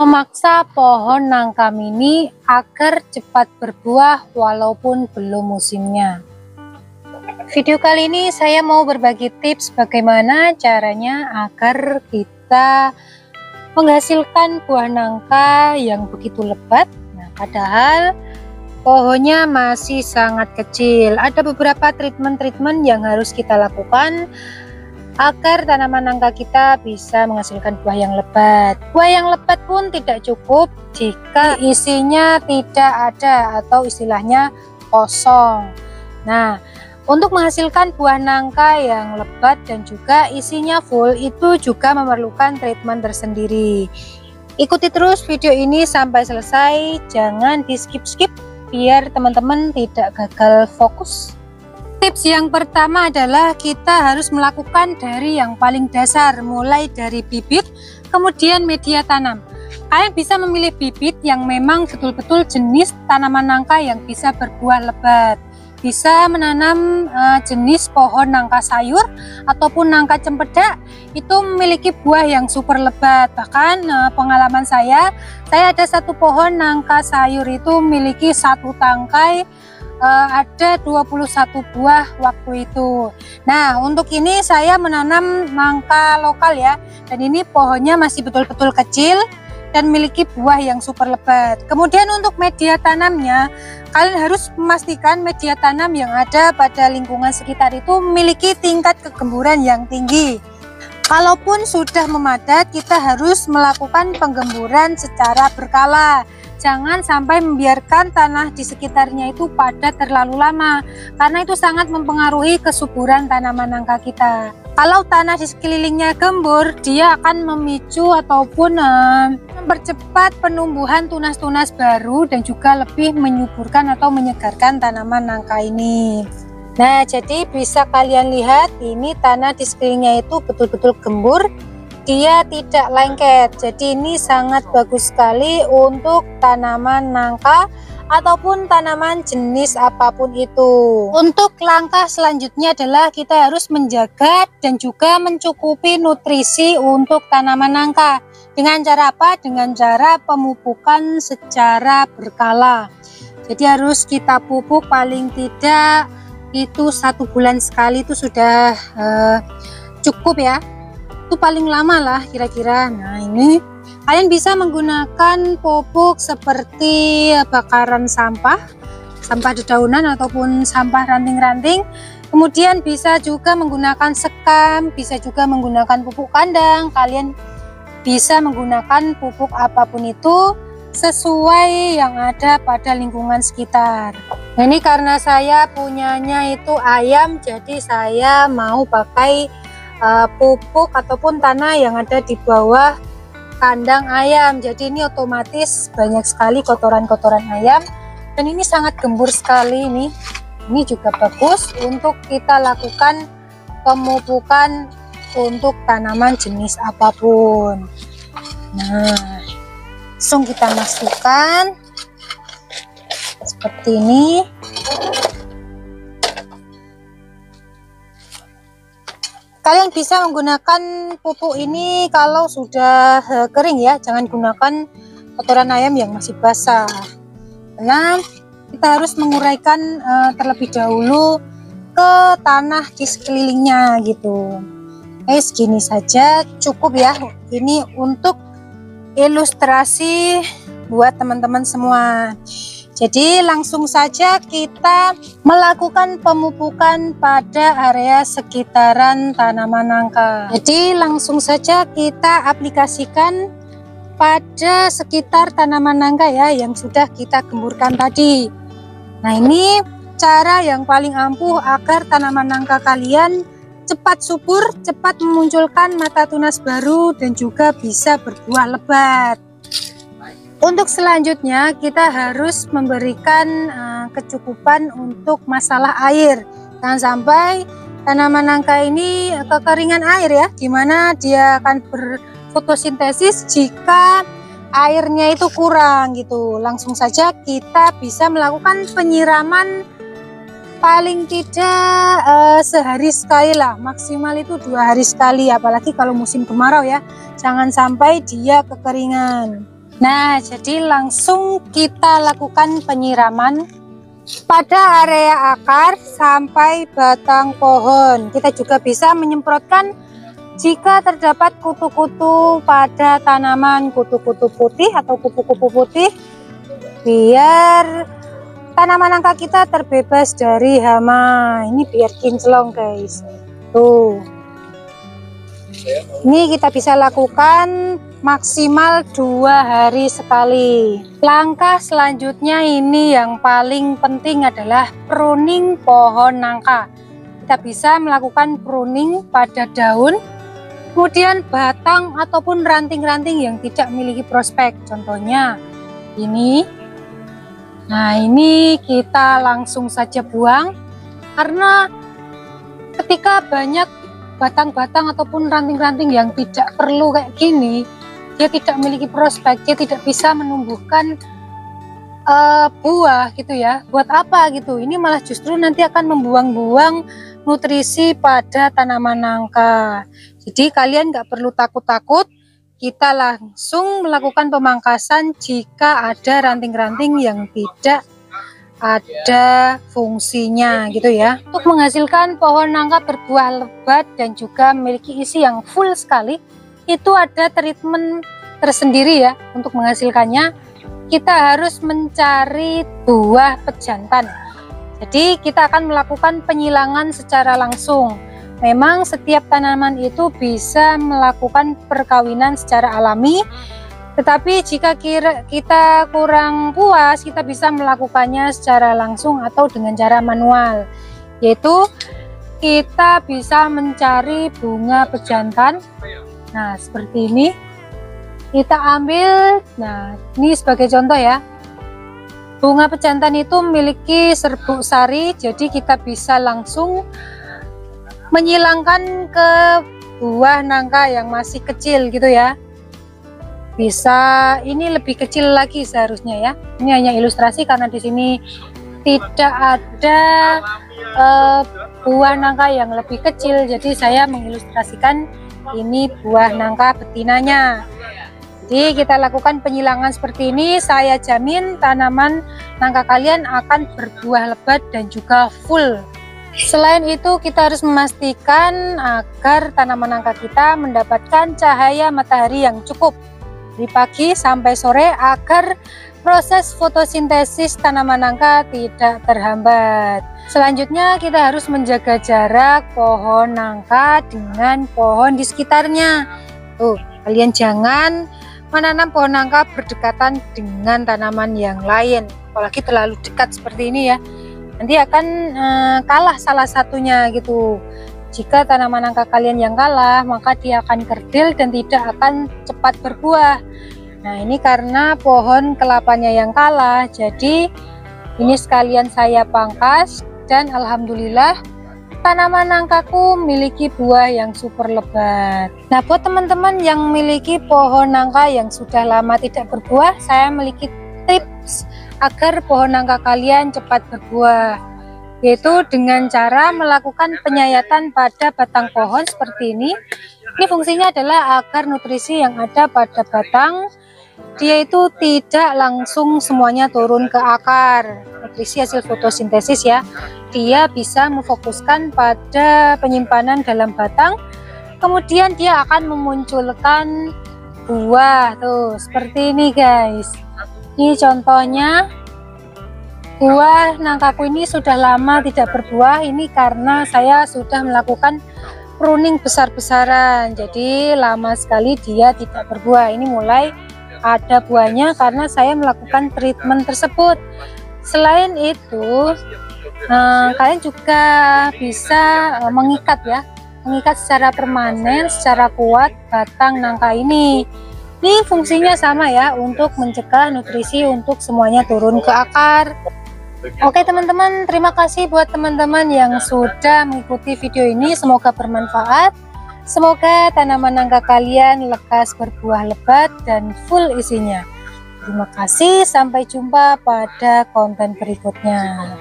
memaksa pohon nangka mini agar cepat berbuah walaupun belum musimnya. Video kali ini saya mau berbagi tips bagaimana caranya agar kita menghasilkan buah nangka yang begitu lebat. Nah, padahal pohonnya masih sangat kecil. Ada beberapa treatment yang harus kita lakukan agar tanaman nangka kita bisa menghasilkan buah yang lebat. Buah yang lebat pun tidak cukup jika isinya tidak ada atau istilahnya kosong. Nah, untuk menghasilkan buah nangka yang lebat dan juga isinya full itu juga memerlukan treatment tersendiri. Ikuti terus video ini sampai selesai, jangan di skip-skip biar teman-teman tidak gagal fokus. Tips yang pertama adalah kita harus melakukan dari yang paling dasar, mulai dari bibit, kemudian media tanam. Kalian bisa memilih bibit yang memang betul-betul jenis tanaman nangka yang bisa berbuah lebat. Bisa menanam jenis pohon nangka sayur ataupun nangka cempedak, itu memiliki buah yang super lebat. Bahkan pengalaman saya ada satu pohon nangka sayur itu memiliki satu tangkai ada 21 buah waktu itu. Nah, untuk ini saya menanam nangka lokal ya, dan ini pohonnya masih betul-betul kecil dan memiliki buah yang super lebat. Kemudian untuk media tanamnya, kalian harus memastikan media tanam yang ada pada lingkungan sekitar itu memiliki tingkat kegemburan yang tinggi. Kalaupun sudah memadat, kita harus melakukan penggemburan secara berkala. Jangan sampai membiarkan tanah di sekitarnya itu padat terlalu lama, karena itu sangat mempengaruhi kesuburan tanaman nangka kita. Kalau tanah di sekelilingnya gembur, dia akan memicu ataupun mempercepat penumbuhan tunas-tunas baru dan juga lebih menyuburkan atau menyegarkan tanaman nangka ini. Nah, jadi bisa kalian lihat ini tanah di sekelilingnya itu betul-betul gembur. Dia tidak lengket, jadi ini sangat bagus sekali untuk tanaman nangka ataupun tanaman jenis apapun itu. Untuk langkah selanjutnya adalah kita harus menjaga dan juga mencukupi nutrisi untuk tanaman nangka. Dengan cara apa? Dengan cara pemupukan secara berkala. Jadi harus kita pupuk paling tidak itu 1 bulan sekali, itu sudah cukup ya. Itu paling lama lah kira-kira. Nah, ini kalian bisa menggunakan pupuk seperti bakaran sampah dedaunan ataupun sampah ranting-ranting. Kemudian bisa juga menggunakan sekam, bisa juga menggunakan pupuk kandang. Kalian bisa menggunakan pupuk apapun itu sesuai yang ada pada lingkungan sekitar. Nah, ini karena saya punyanya itu ayam, jadi saya mau pakai pupuk ataupun tanah yang ada di bawah kandang ayam. Jadi ini otomatis banyak sekali kotoran-kotoran ayam, dan ini sangat gembur sekali. Ini juga bagus untuk kita lakukan pemupukan untuk tanaman jenis apapun. Nah, langsung kita masukkan seperti ini. Kalian bisa menggunakan pupuk ini kalau sudah kering ya, jangan gunakan kotoran ayam yang masih basah. Karena kita harus menguraikan terlebih dahulu ke tanah di sekelilingnya gitu. Segini saja cukup ya. Ini untuk ilustrasi buat teman-teman semua. Jadi langsung saja kita melakukan pemupukan pada area sekitaran tanaman nangka. Jadi langsung saja kita aplikasikan pada sekitar tanaman nangka ya yang sudah kita gemburkan tadi. Nah, ini cara yang paling ampuh agar tanaman nangka kalian cepat subur, cepat memunculkan mata tunas baru dan juga bisa berbuah lebat. Untuk selanjutnya kita harus memberikan kecukupan untuk masalah air. Jangan sampai tanaman nangka ini kekeringan air ya, dimana dia akan berfotosintesis jika airnya itu kurang gitu. Langsung saja kita bisa melakukan penyiraman paling tidak sehari sekali lah, maksimal itu 2 hari sekali, apalagi kalau musim kemarau ya, jangan sampai dia kekeringan. Nah, jadi langsung kita lakukan penyiraman pada area akar sampai batang pohon. Kita juga bisa menyemprotkan jika terdapat kutu-kutu pada tanaman, kutu-kutu putih atau kupu-kupu putih, biar tanaman nangka kita terbebas dari hama. Ini biar kinclong guys. Tuh. Ini kita bisa lakukan maksimal 2 hari sekali. Langkah selanjutnya ini yang paling penting adalah pruning pohon nangka. Kita bisa melakukan pruning pada daun, kemudian batang ataupun ranting-ranting yang tidak memiliki prospek. Contohnya ini. Nah, ini kita langsung saja buang karena ketika banyak batang-batang ataupun ranting-ranting yang tidak perlu kayak gini, dia tidak memiliki prospek, dia tidak bisa menumbuhkan buah gitu ya. Buat apa gitu? Ini malah justru nanti akan membuang-buang nutrisi pada tanaman nangka. Jadi kalian nggak perlu takut-takut, kita langsung melakukan pemangkasan jika ada ranting-ranting yang tidak ada fungsinya gitu ya. Untuk menghasilkan pohon nangka berbuah lebat dan juga memiliki isi yang full sekali, itu ada treatment tersendiri ya. Untuk menghasilkannya kita harus mencari buah pejantan. Jadi kita akan melakukan penyilangan secara langsung. Memang setiap tanaman itu bisa melakukan perkawinan secara alami, tetapi jika kita kurang puas, kita bisa melakukannya secara langsung atau dengan cara manual, yaitu kita bisa mencari bunga pejantan. Nah, seperti ini kita ambil. Nah, ini sebagai contoh ya. Bunga pejantan itu memiliki serbuk sari, jadi kita bisa langsung menyilangkan ke buah nangka yang masih kecil gitu ya. Bisa, ini lebih kecil lagi seharusnya ya. Ini hanya ilustrasi karena di sini tidak ada buah nangka yang lebih kecil, jadi saya mengilustrasikan ini buah nangka betinanya. Jadi kita lakukan penyilangan seperti ini, saya jamin tanaman nangka kalian akan berbuah lebat dan juga full. Selain itu kita harus memastikan agar tanaman nangka kita mendapatkan cahaya matahari yang cukup dari pagi sampai sore agar proses fotosintesis tanaman nangka tidak terhambat. Selanjutnya kita harus menjaga jarak pohon nangka dengan pohon di sekitarnya. Tuh, kalian jangan menanam pohon nangka berdekatan dengan tanaman yang lain, apalagi terlalu dekat seperti ini ya. Nanti akan kalah salah satunya gitu. Jika tanaman nangka kalian yang kalah, maka dia akan kerdil dan tidak akan cepat berbuah. Nah, ini karena pohon kelapanya yang kalah, jadi ini sekalian saya pangkas dan alhamdulillah tanaman nangkaku memiliki buah yang super lebat. Nah, buat teman-teman yang memiliki pohon nangka yang sudah lama tidak berbuah, saya memiliki tips agar pohon nangka kalian cepat berbuah, yaitu dengan cara melakukan penyayatan pada batang pohon seperti ini. Ini fungsinya adalah agar nutrisi yang ada pada batang dia itu tidak langsung semuanya turun ke akar. Nutrisi hasil fotosintesis ya, dia bisa memfokuskan pada penyimpanan dalam batang, kemudian dia akan memunculkan buah. Tuh seperti ini guys. Ini contohnya buah nangkaku ini sudah lama tidak berbuah. Ini karena saya sudah melakukan pruning besar-besaran, jadi lama sekali dia tidak berbuah. Ini mulai ada buahnya karena saya melakukan treatment tersebut. Selain itu kalian juga bisa mengikat ya, mengikat secara permanen, secara kuat batang nangka ini. Ini fungsinya sama ya, untuk mencegah nutrisi untuk semuanya turun ke akar. Oke teman-teman, terima kasih buat teman-teman yang sudah mengikuti video ini, semoga bermanfaat. Semoga tanaman nangka kalian lekas berbuah lebat dan full isinya. Terima kasih, sampai jumpa pada konten berikutnya.